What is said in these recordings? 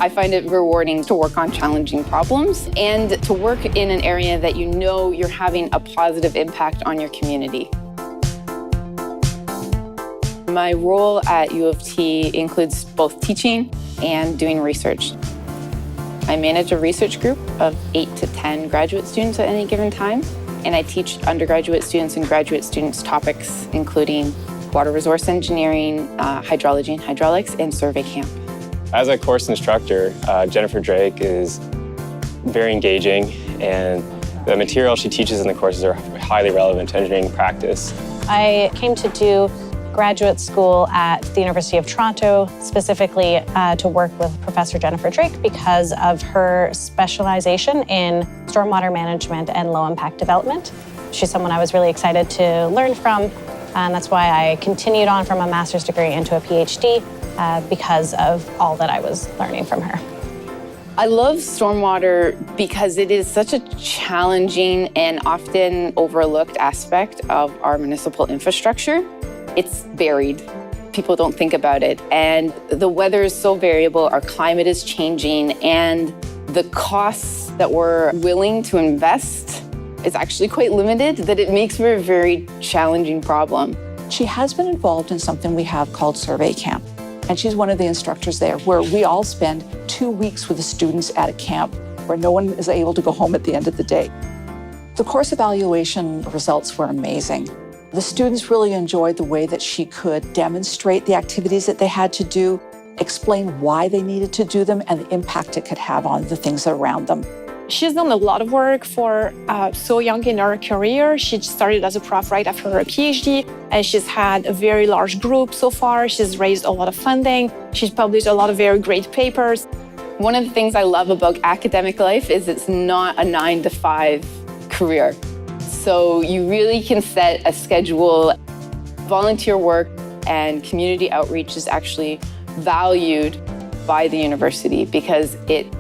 I find it rewarding to work on challenging problems and to work in an area that you know you're having a positive impact on your community. My role at U of T includes both teaching and doing research. I manage a research group of 8 to 10 graduate students at any given time, and I teach undergraduate students and graduate students topics including water resource engineering, hydrology and hydraulics, and survey camp. As a course instructor, Jennifer Drake is very engaging, and the material she teaches in the courses are highly relevant to engineering practice. I came to do graduate school at the University of Toronto, specifically to work with Professor Jennifer Drake because of her specialization in stormwater management and low-impact development. She's someone I was really excited to learn from, and that's why I continued on from a master's degree into a PhD because of all that I was learning from her. I love stormwater because it is such a challenging and often overlooked aspect of our municipal infrastructure. It's buried. People don't think about it. And the weather is so variable, our climate is changing, and the costs that we're willing to invest is actually quite limited, that it makes for a very challenging problem. She has been involved in something we have called Survey Camp. And she's one of the instructors there, where we all spend 2 weeks with the students at a camp where no one is able to go home at the end of the day. The course evaluation results were amazing. The students really enjoyed the way that she could demonstrate the activities that they had to do, explain why they needed to do them, and the impact it could have on the things around them. She's done a lot of work for so young in her career. She started as a prof right after her PhD, and she's had a very large group so far. She's raised a lot of funding. She's published a lot of very great papers. One of the things I love about academic life is it's not a 9-to-5 career. So you really can set a schedule. Volunteer work and community outreach is actually valued by the university because it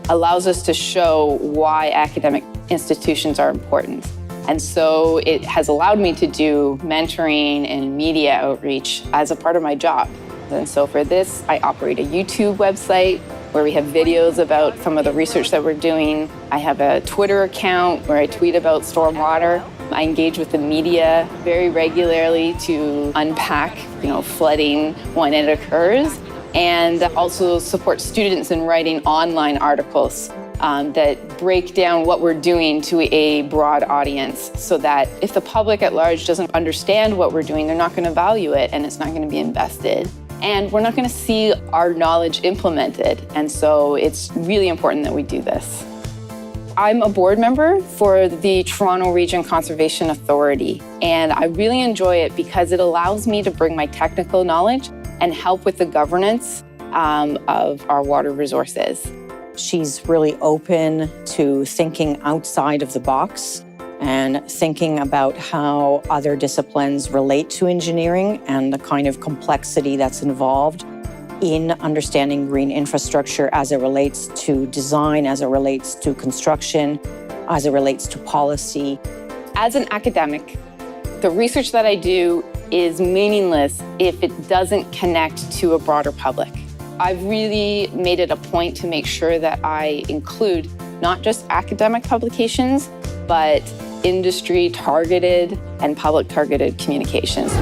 allows us to show why academic institutions are important. And so it has allowed me to do mentoring and media outreach as a part of my job. And so for this, I operate a YouTube website where we have videos about some of the research that we're doing. I have a Twitter account where I tweet about stormwater. I engage with the media very regularly to unpack, flooding when it occurs, and also support students in writing online articles that break down what we're doing to a broad audience so that if the public at large doesn't understand what we're doing, they're not going to value it and it's not going to be invested. And we're not going to see our knowledge implemented. And so it's really important that we do this. I'm a board member for the Toronto Region Conservation Authority, and I really enjoy it because it allows me to bring my technical knowledge and help with the governance of our water resources. She's really open to thinking outside of the box and thinking about how other disciplines relate to engineering and the kind of complexity that's involved in understanding green infrastructure as it relates to design, as it relates to construction, as it relates to policy. As an academic, the research that I do is meaningless if it doesn't connect to a broader public. I've really made it a point to make sure that I include not just academic publications, but industry-targeted and public-targeted communications.